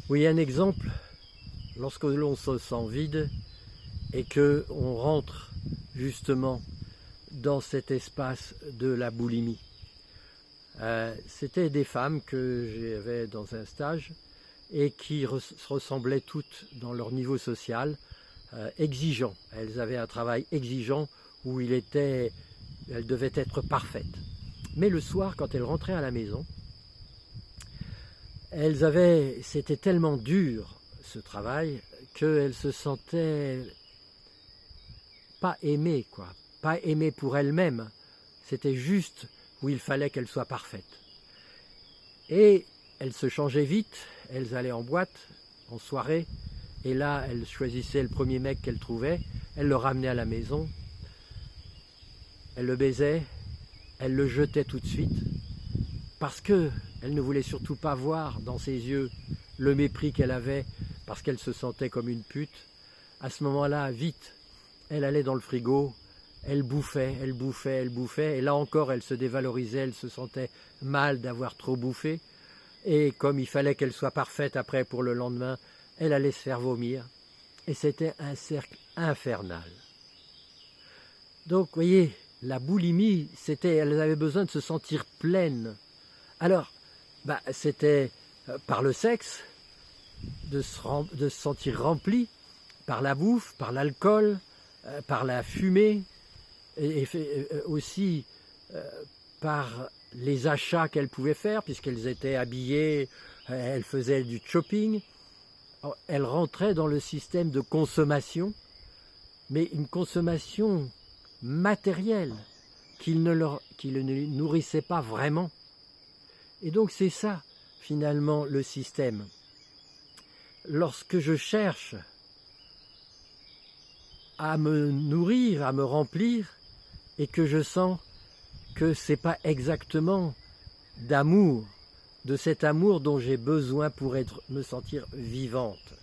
Oui, un exemple, lorsque l'on se sent vide et que on rentre justement dans cet espace de la boulimie. C'était des femmes que j'avais dans un stage et qui se ressemblaient toutes dans leur niveau social, exigeant. Elles avaient un travail exigeant où elles devaient être parfaites. Mais le soir, quand elles rentraient à la maison, c'était tellement dur ce travail qu'elles se sentaient pas aimées, quoi. Pas aimées pour elles-mêmes. C'était juste où il fallait qu'elles soient parfaites. Et elles se changeaient vite, elles allaient en boîte, en soirée, et là, elles choisissaient le premier mec qu'elles trouvaient, elles le ramenaient à la maison, elles le baisaient, elles le jetaient tout de suite, parce qu'elles ne voulaient surtout pas voir dans ses yeux le mépris qu'elle avait, parce qu'elle se sentait comme une pute. À ce moment-là, vite, elle allait dans le frigo, elle bouffait, elle bouffait, elle bouffait, et là encore, elle se dévalorisait, elle se sentait mal d'avoir trop bouffé, et comme il fallait qu'elle soit parfaite après pour le lendemain, elle allait se faire vomir, et c'était un cercle infernal. Donc, vous voyez, la boulimie, elles avaient besoin de se sentir pleines. Alors, c'était par le sexe, de se sentir remplie, par la bouffe, par l'alcool, par la fumée, et aussi par les achats qu'elles pouvaient faire, puisqu'elles étaient habillées, elles faisaient du shopping. Elles rentraient dans le système de consommation, mais une consommation matérielle qui ne les nourrissait pas vraiment. Et donc c'est ça, finalement, le système. Lorsque je cherche à me nourrir, à me remplir, et que je sens que ce n'est pas exactement d'amour, de cet amour dont j'ai besoin pour me sentir vivante.